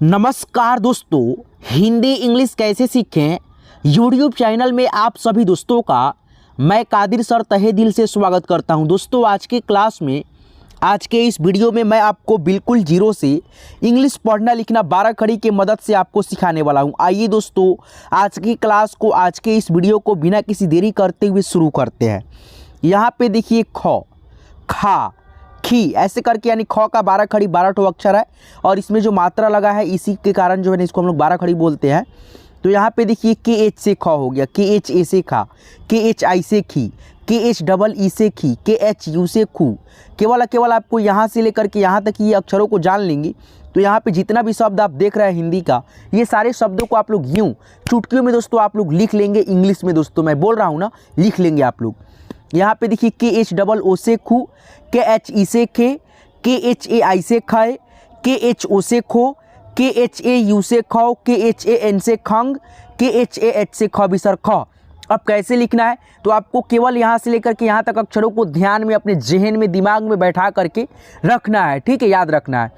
नमस्कार दोस्तों, हिंदी इंग्लिश कैसे सीखें यूट्यूब चैनल में आप सभी दोस्तों का मैं कादिर सर तहे दिल से स्वागत करता हूं। दोस्तों आज के क्लास में, आज के इस वीडियो में मैं आपको बिल्कुल जीरो से इंग्लिश पढ़ना लिखना 12 खड़ी की मदद से आपको सिखाने वाला हूं। आइए दोस्तों आज की क्लास को, आज के इस वीडियो को बिना किसी देरी करते हुए शुरू करते हैं। यहाँ पे देखिए ख, खा, खी ऐसे करके, यानी ख का 12 खड़ी 12 ठो अक्षर है और इसमें जो मात्रा लगा है इसी के कारण जो है इसको हम लोग 12 खड़ी बोलते हैं। तो यहाँ पे देखिए के एच से ख हो गया, के एच ए से खा, के एच आई से खी, के एच डबल ई से खी, के एच यू से खू। केवल आपको यहाँ से लेकर के यहाँ तक ये अक्षरों को जान लेंगे तो यहाँ पे जितना भी शब्द आप देख रहे हैं हिंदी का, ये सारे शब्दों को आप लोग यूँ चुटकियों में दोस्तों आप लोग लिख लेंगे। इंग्लिश में दोस्तों मैं बोल रहा हूँ ना, लिख लेंगे आप लोग। यहाँ पे देखिए के एच डबल ओ से खू, के एच ई से खे, के एच ए आई से खाए, के एच ओ से खो, के एच ए यू से खाओ, के एच ए एन से खंग, के एच ए एच से खबिसर ख। अब कैसे लिखना है तो आपको केवल यहाँ से लेकर के यहाँ तक अक्षरों को ध्यान में, अपने जहन में, दिमाग में बैठा करके रखना है, ठीक है, याद रखना है।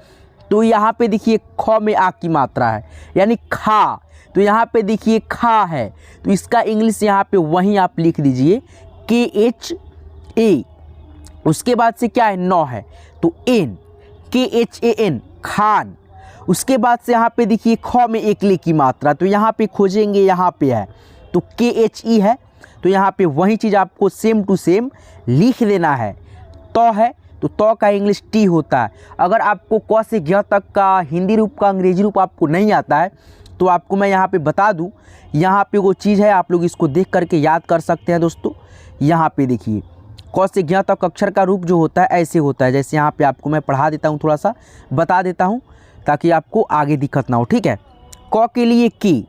तो यहाँ पे देखिए ख में आ की मात्रा है यानी खा, तो यहाँ पे देखिए खा है तो इसका इंग्लिश यहाँ पे वहीं आप लिख दीजिए के एच ए, उसके बाद से क्या है नौ है तो एन, के एच ए एन खान। उसके बाद से यहाँ पे देखिए ख में एक ले की मात्रा, तो यहाँ पे खोजेंगे, यहाँ पे है तो के एच ई है, तो यहाँ पे वही चीज़ आपको सेम टू सेम लिख देना है। तो है तो तो का इंग्लिश टी होता है। अगर आपको क से ज्ञ तक का हिंदी रूप का अंग्रेजी रूप आपको नहीं आता है तो आपको मैं यहाँ पे बता दूँ, यहाँ पे वो चीज़ है, आप लोग इसको देख करके याद कर सकते हैं दोस्तों। यहाँ पे देखिए क से ज्ञ तक अक्षर का रूप जो होता है ऐसे होता है, जैसे यहाँ पे आपको मैं पढ़ा देता हूँ, थोड़ा सा बता देता हूँ ताकि आपको आगे दिक्कत ना हो, ठीक है। क के लिए की,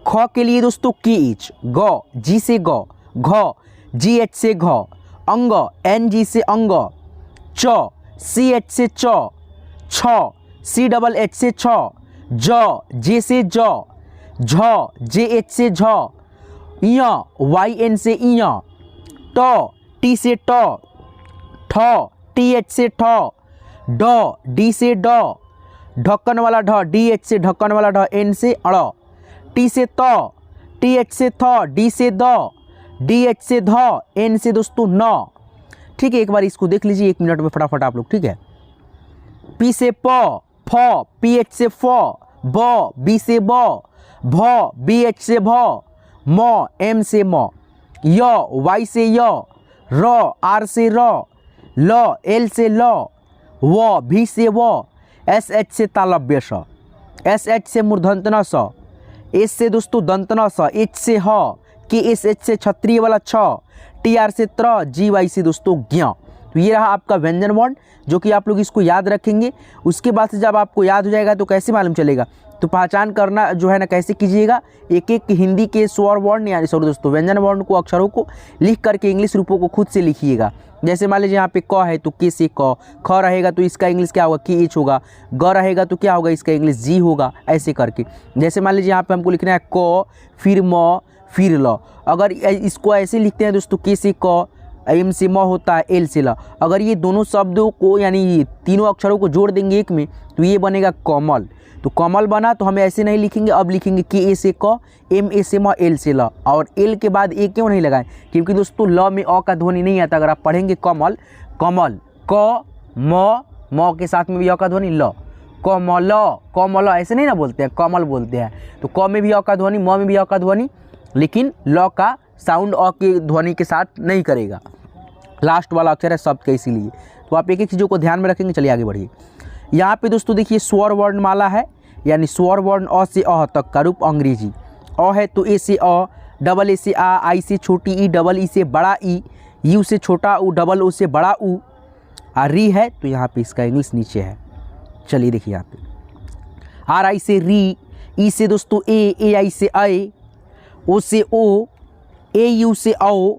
ख के लिए दोस्तों के एच, ग जी से ग, घ जी एच से घ, अंग एन जी से अंग, च सी एच से च, छ सी डबल एच से छ, ज जे से ज, झ जे एच से झ, य वाई एन से य, ट टी से ट, ठ टी एच से ठ, ड डी से ड, ढक्कन वाला ढ, डी एच से ढक्कन वाला ढ, एन से अड़, टी से त, टी एच से थ, डी से द, डी एच से ध, एन से दोस्तों न। ठीक है, एक बार इसको देख लीजिए 1 मिनट में फटाफट आप लोग, ठीक है। पी से प, फ पी एच से फ, ब बी से ब, भ बी एच से भ, म एम से म, य वाई से य, र आर से र, ल एल से ल, व भी से व, एस एच से तालव्य स, एस एच से मूर्धन्य स, एस से दोस्तों दंतना स, एच से ह, के एस एच से क्षत्रिय वाला छ, टी आर से त्र, जी वाई से दोस्तों ज्ञ। तो ये रहा आपका व्यंजन वर्ण जो कि आप लोग इसको याद रखेंगे। उसके बाद से जब आपको याद हो जाएगा तो कैसे मालूम चलेगा, तो पहचान करना जो है ना कैसे कीजिएगा, एक एक हिंदी के स्वर वर्ण यानी सॉरी दोस्तों व्यंजन वर्ण को, अक्षरों को लिख करके इंग्लिश रूपों को खुद से लिखिएगा। जैसे मान लीजिए यहाँ पे क है तो के से क, ख रहेगा तो इसका इंग्लिश क्या होगा के एच होगा, ग रहेगा तो क्या होगा इसका इंग्लिश जी होगा, ऐसे करके। जैसे मान लीजिए यहाँ पे हमको लिखना है क फिर म फिर ल, अगर इसको ऐसे लिखते हैं दोस्तों के से क, एम से म होता है, एल से ल, अगर ये दोनों शब्दों को यानी तीनों अक्षरों को जोड़ देंगे एक में तो ये बनेगा कमल। तो कमल बना तो हम ऐसे नहीं लिखेंगे, अब लिखेंगे के ए से क, एम ए से म, एल से ल। और एल के बाद ए क्यों नहीं लगाएं, क्योंकि दोस्तों ल में अ का ध्वनि नहीं आता। अगर आप पढ़ेंगे कमल, कमल क म के साथ में भी अ का ध्वनि ल, कमल कमल ऐसे नहीं ना बोलते हैं, कमल बोलते हैं। तो क में भी अ का ध्वनि, म में भी अ का ध्वनि, लेकिन ल का साउंड अ की ध्वनि के साथ नहीं करेगा, लास्ट वाला अक्षर है शब्द का, इसीलिए। तो आप एक एक चीज़ों को ध्यान में रखेंगे। चलिए आगे बढ़िए। यहाँ पे दोस्तों देखिए स्वर वर्णमाला है, यानी स्वर वर्ण अ से अह तक का रूप अंग्रेजी। अ है तो ए से अ, डबल ए से आ, आई से छोटी ई, डबल ई से बड़ा ई, यू से छोटा ऊ, डबल ओ से बड़ा ऊ, और री है तो यहाँ पे इसका इंग्लिश नीचे है। चलिए देखिए यहाँ पे आर आई से री, ई से दोस्तों ए आई से अय, ओ से ओ, ए यू से औ,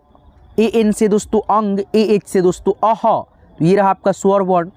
ए एन से दोस्तों अंग, ए एच से दोस्तों अह। तो ये रहा आपका स्वर वर्ण,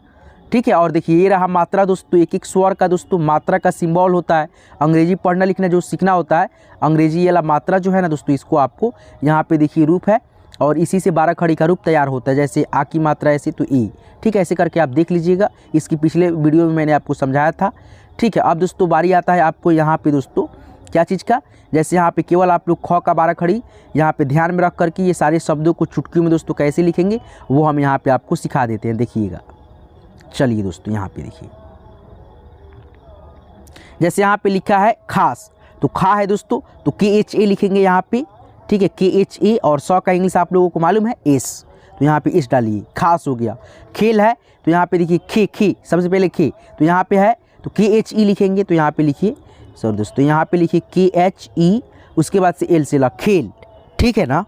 ठीक है। और देखिए ये रहा मात्रा दोस्तों, एक एक स्वर का दोस्तों मात्रा का सिंबल होता है। अंग्रेजी पढ़ना लिखना जो सीखना होता है, अंग्रेजी वाला मात्रा जो है ना दोस्तों, इसको आपको यहाँ पे देखिए रूप है और इसी से 12 खड़ी का रूप तैयार होता है। जैसे आ की मात्रा ऐसे तो ई, ठीक है, ऐसे करके आप देख लीजिएगा। इसकी पिछले वीडियो में मैंने आपको समझाया था, ठीक है। अब दोस्तों बारी आता है आपको यहाँ पे दोस्तों क्या चीज़ का, जैसे यहाँ पे केवल आप लोग ख का 12 खड़ी यहाँ पे ध्यान में रख करके ये सारे शब्दों को चुटकियों में दोस्तों कैसे लिखेंगे वो हम यहाँ पे आपको सिखा देते हैं। देखिएगा, चलिए दोस्तों यहाँ पे देखिए, जैसे यहाँ पे लिखा है खास, तो खा है दोस्तों तो KHA लिखेंगे यहाँ पे, ठीक है, KHA। और 100 का इंग्लिश आप लोगों को मालूम है S, तो यहाँ पे S डालिए, खास हो गया। खेल है तो यहाँ पे देखिए खे सबसे पहले खे, तो यहाँ पे है तो KHE लिखेंगे, तो यहाँ पे लिखिए सॉरी दोस्तों यहाँ पे लिखिए KHE, उसके बाद से L से ला खेल, ठीक है ना।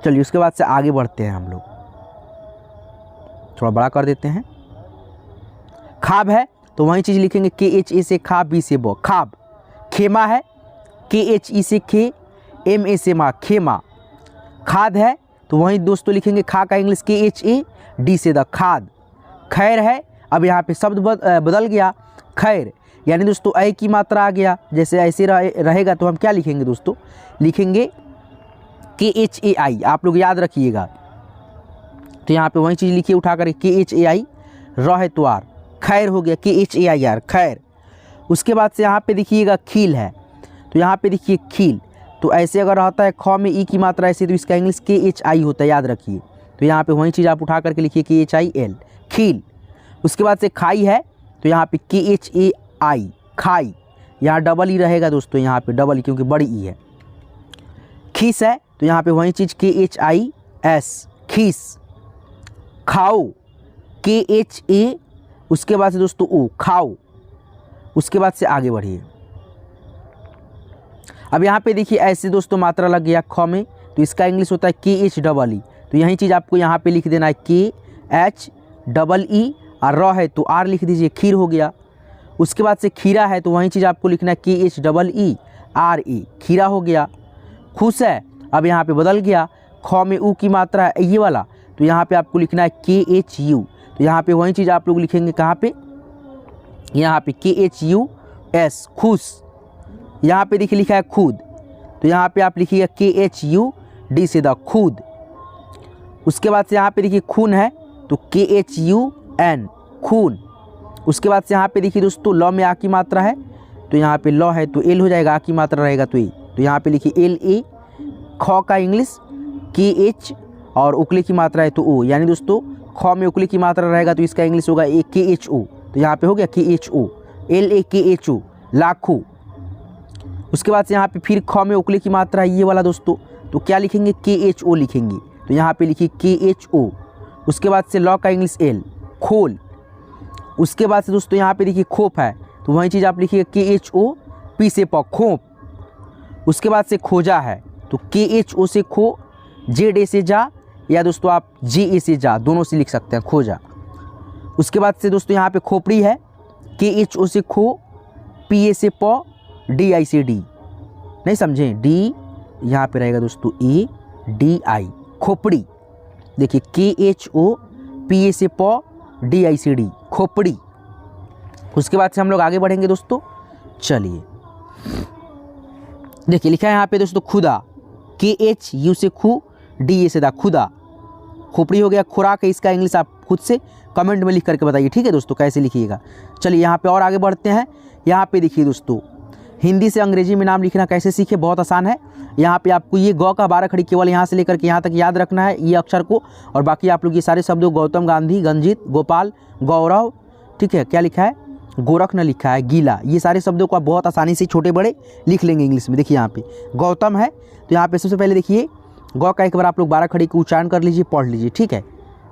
चलिए उसके बाद से आगे बढ़ते हैं हम लोग, थोड़ा बड़ा कर देते हैं। खाब है तो वही चीज़ लिखेंगे KHA से खा, B से ब खाब। खेमा है KHE से खे, MA से माँ खेमा। खाद है तो वहीं दोस्तों लिखेंगे खा का इंग्लिश KHA, D से द खाद। खैर है, अब यहाँ पे शब्द बदल गया, खैर यानी दोस्तों ऐ की मात्रा आ गया, जैसे ऐसे रहेगा तो हम क्या लिखेंगे दोस्तों, लिखेंगे KHAI, आप लोग याद रखिएगा। तो यहाँ पे वही चीज़ लिखिए उठा कर KHAI, र है तो आर, खैर हो गया KHAIR खैर। उसके बाद से यहाँ पे देखिएगा खील है, तो यहाँ पे देखिए खील, तो ऐसे अगर रहता है ख में ई की मात्रा ऐसे तो इसका इंग्लिश KHI होता है, याद रखिए। तो यहाँ पे वही चीज़ आप उठा करके लिखिए KHIL खील। उसके बाद से खाई है तो यहाँ पे KHAI खाई, यहाँ डबल ई रहेगा दोस्तों, यहाँ पे डबल ई क्योंकि बड़ी ई है। खीस है तो यहाँ पे वही चीज़ KHIS खीस। खाओ KHA, उसके बाद से दोस्तों ओ खाओ। उसके बाद से आगे बढ़िए, अब यहाँ पे देखिए ऐसे दोस्तों मात्रा लग गया ख में, तो इसका इंग्लिश होता है KHEE, तो यही चीज़ आपको यहाँ पे लिख देना है KHEE, और र है तो आर लिख दीजिए, खीर हो गया। उसके बाद से खीरा है तो वही चीज़ आपको लिखना है KHEERE खीरा हो गया। खुश है, अब यहाँ पे बदल गया, ख में ऊ की मात्रा है ये वाला, तो यहाँ पे आपको लिखना है KHU, तो यहाँ पे वही चीज़ आप लोग लिखेंगे कहाँ पे, यहाँ पे KHUS खुश। यहाँ पे देखिए लिखा है खुद, तो यहाँ पे आप लिखिएगा KHUD से द खुद। उसके बाद से यहाँ पे देखिए खून है तो KHUN खून। उसके बाद से यहाँ पे देखिए दोस्तों ल में आ की मात्रा है, तो यहाँ पे ल है तो एल हो जाएगा, आ की मात्रा रहेगा तो ए, तो यहाँ पे लिखिए LA। ख का इंग्लिश KH और उकले की मात्रा है तो ओ, यानी दोस्तों ख में उकले की मात्रा रहेगा तो इसका इंग्लिश होगा KHO, तो यहाँ पे हो गया KHO LAKHO लाखों। उसके बाद से यहाँ पे फिर ख में उकले की मात्रा है ये वाला दोस्तों, तो क्या लिखेंगे KHO लिखेंगे, तो यहाँ पे लिखिए KHO। उसके बाद से ल का इंग्लिश L खोल। उसके बाद से दोस्तों यहाँ पे देखिए खोप है तो वही चीज़ आप लिखिए KHO P से प खोप। उसके बाद से खोजा है तो KHO से खो, ZA से जा, या दोस्तों आप JA से जा, दोनों से लिख सकते हैं खोजा। उसके बाद से दोस्तों यहाँ पे खोपड़ी है, KHO से खो, PA से प, DI से डी, नहीं समझे, डी यहाँ पे रहेगा दोस्तों ADI खोपड़ी। देखिए KHO PA से प, DI से डी खोपड़ी। उसके बाद से हम लोग आगे बढ़ेंगे दोस्तों, चलिए देखिए लिखा है यहाँ पे दोस्तों खुदा, KHU से खू, DA से दा खुदा। खोपड़ी हो गया, खुराक है, इसका इंग्लिश आप खुद से कमेंट में लिख करके बताइए, ठीक है दोस्तों, कैसे लिखिएगा। चलिए यहाँ पे और आगे बढ़ते हैं। यहाँ पे देखिए दोस्तों हिंदी से अंग्रेजी में नाम लिखना कैसे सीखे, बहुत आसान है। यहाँ पे आपको ये गौ का 12 खड़ी केवल यहाँ से लेकर के यहाँ तक याद रखना है ये अक्षर को, और बाकी आप लोग ये सारे शब्दों गौतम, गांधी, गंजीत, गोपाल, गौरव, ठीक है, क्या लिखा है, गोरख न लिखा है, गीला, ये सारे शब्दों को आप बहुत आसानी से छोटे बड़े लिख लेंगे इंग्लिश में। देखिए यहाँ पे गौतम है तो यहाँ पे सबसे पहले देखिए गौ का एक बार आप लोग 12 खड़ी को उच्चारण कर लीजिए, पढ़ लीजिए, ठीक है।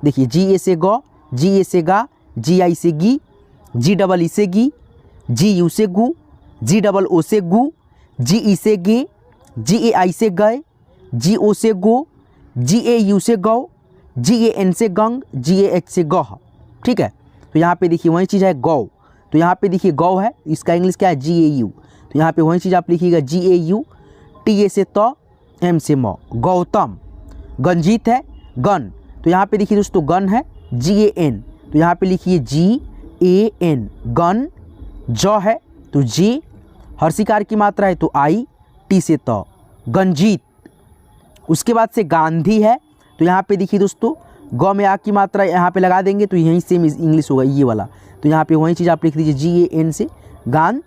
देखिए GA से गौ, GA से गा, GI से गी, GEE से गी, GU से गु, GOO से गु, GE से गे, GAI से गए, GO से गो, GAU से गौ, GAN से गंग, GAH से गौह, ठीक है। तो यहाँ पे देखिए वही चीज़ है गौ, तो यहाँ पे देखिए गौ है, इसका इंग्लिश क्या है GAU, तो यहाँ पे वही चीज़ आप लिखिएगा GAU, TA से त, M से म, गौतम। गंजीत है गन, तो यहाँ पे देखिए दोस्तों गन है GAN, तो यहाँ पे लिखिए GAN गन। ज है तो J, हर्षिकार की मात्रा है तो I, T से त, गंजीत। उसके बाद से गांधी है तो यहाँ पे देखिए दोस्तों गौ में आ की मात्रा यहाँ पे लगा देंगे तो यहीं से इंग्लिश होगा ये वाला, तो यहाँ पे वही चीज़ आप लिख दीजिए GAN से गान,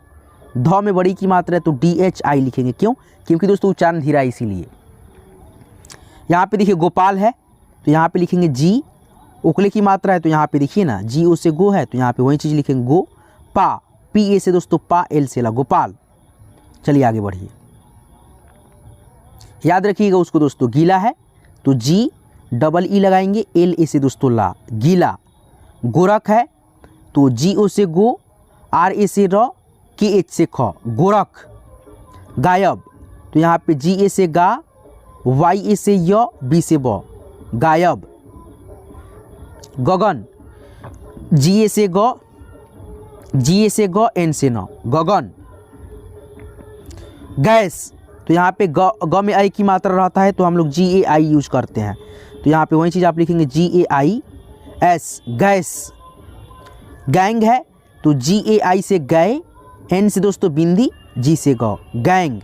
ध में बड़ी की मात्रा है तो DHI लिखेंगे। क्यों? क्योंकि दोस्तों उच्चारण धीरा है इसीलिए। यहाँ पे देखिए गोपाल है तो यहाँ पे लिखेंगे जी। उकले की मात्रा है तो यहाँ पे देखिए ना GO से गो है तो यहाँ पे वही चीज़ लिखेंगे गो। पा, PA से दोस्तों पा, L से ला, गोपाल। चलिए आगे बढ़िए, याद रखिएगा उसको दोस्तों। गीला है तो GEE लगाएंगे, LA से दोस्तों ला, गीला। गोरख है तो GO से गो, RA से र, KH से ख, गोरख। गायब तो यहाँ पे GA से गा, YA से य, B से ब, गायब। गगन, GA से ग, GA से ग, N से न, गगन। गैस तो यहाँ पे ग में आई की मात्रा रहता है तो हम लोग GAI यूज करते हैं, तो यहाँ पे वही चीज़ आप लिखेंगे GAIS, गैस। गैंग है तो GAI से गए, N से दोस्तों बिंदी, G से ग, गैंग।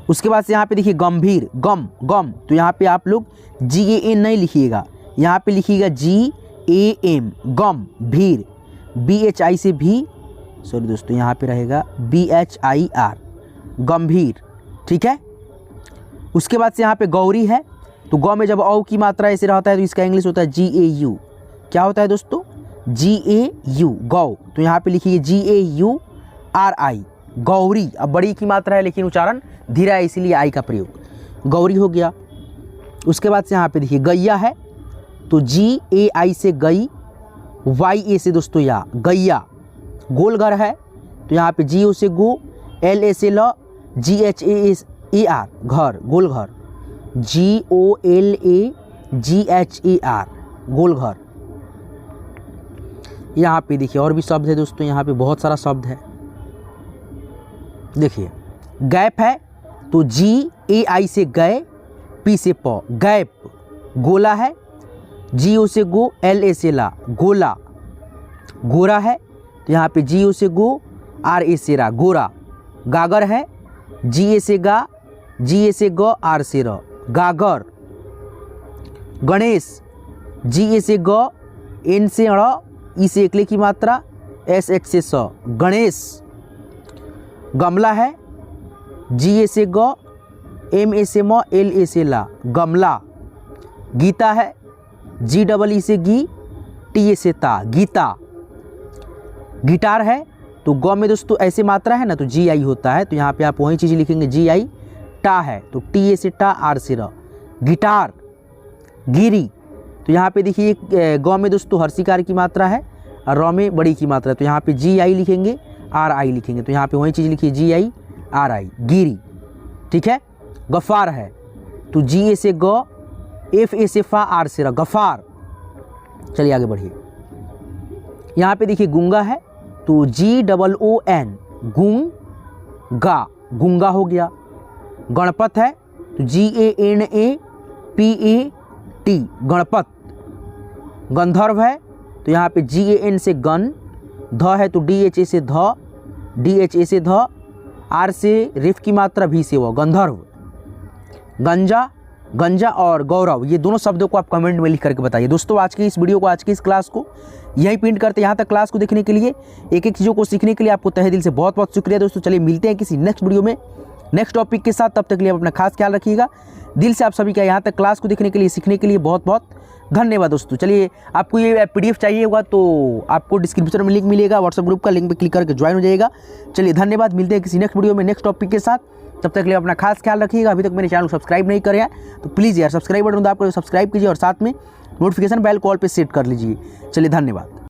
उसके बाद से यहाँ पे देखिए गंभीर, गम, गम तो यहाँ पे आप लोग GAN नहीं लिखिएगा, यहाँ पे लिखिएगा GAM, गम, भीर। BHI से भी, सॉरी दोस्तों यहाँ पे रहेगा BHIR, गंभीर। ठीक है। उसके बाद से यहाँ पे गौरी है तो गौ में जब औ की मात्रा ऐसे रहता है तो इसका इंग्लिश होता है GAU। क्या होता है दोस्तों? GAU, गौ। तो यहाँ पे लिखिए GAURI, गौरी। अब बड़ी की मात्रा है लेकिन उच्चारण धीरा है इसीलिए आई का प्रयोग, गौरी हो गया। उसके बाद से यहाँ पे देखिए गैया है तो GAI से गई, YA से दोस्तों या, गैया। गोलघर है तो यहाँ पे GO से गो, LA से ल, GHAR, घर, गोलघर। GOLAGHAR, गोलघर। यहाँ पे देखिए और भी शब्द है दोस्तों, यहाँ पे बहुत सारा शब्द है। देखिए गैप है तो GAI से गए, P से प, गैप। गोला है GO से गो, LA से ला, गोला। गोरा है तो यहाँ पे GO से गो, RA से रा, गोरा। गागर है GA से गा, GA से ग, R से र, गागर। गणेश GA से ग, N से ड़, ई से एकले की मात्रा, SH से स, गणेश। गमला है GA से ग, MA से म, LA से ला, गमला। गीता है GEE से गी, TA से ता, गीता। गिटार है तो ग में दोस्तों ऐसे मात्रा है ना तो GI होता है तो यहाँ पे आप वही चीज़ लिखेंगे GI। टा है तो TA से टा, R से र, गिटार। गिरी तो यहाँ पे देखिए ग में दोस्तों हर्षिकार की मात्रा है और र में बड़ी की मात्रा है तो यहाँ पे GI लिखेंगे, RI लिखेंगे तो यहाँ पे वही चीज़ लिखिए GI RI, गिरी। ठीक है। गफ़ार है तो GA से ग, FA से फा, R से र, गफ़ार। चलिए आगे बढ़िए। यहाँ पे देखिए गूंगा है तो GOON, गूंगा, गूंगा हो गया। गणपत है तो GANAPAT, गणपत। गंधर्व है तो यहाँ पे GAN से गन, ध है तो DHA से ध, DHA से ध, R से रिफ की मात्रा, भी से वो, गंधर्व। गंजा, गंजा और गौरव, ये दोनों शब्दों को आप कमेंट में लिख करके बताइए। दोस्तों आज की इस वीडियो को, आज की इस क्लास को यहीं पिन करते, यहाँ तक क्लास को देखने के लिए, एक एक चीज़ों को सीखने के लिए आपको तहे दिल से बहुत बहुत शुक्रिया दोस्तों। चलिए मिलते हैं किसी नेक्स्ट वीडियो में नेक्स्ट टॉपिक के साथ, तब तक के लिए आप अपना खास ख्याल रखिएगा। दिल से आप सभी का यहाँ तक क्लास को देखने के लिए, सीखने के लिए बहुत बहुत धन्यवाद दोस्तों। चलिए आपको ये PDF चाहिए होगा तो आपको डिस्क्रिप्शन में लिंक मिलेगा, व्हाट्सएप ग्रुप का लिंक पे क्लिक करके ज्वाइन हो जाएगा। चलिए धन्यवाद, मिलते हैं किसी नेक्स्ट वीडियो में नेक्स्ट टॉपिक के साथ, तब तक के लिए अपना खास ख्याल रखिएगा। अभी तक मेरे चैनल को सब्सक्राइब नहीं करे हैं तो प्लीज़ यार सब्सक्राइब बटन दबा कर सब्सक्राइब कीजिए और साथ में नोटिफिकेशन बेल कॉल पे सेट कर लीजिए। चलिए धन्यवाद।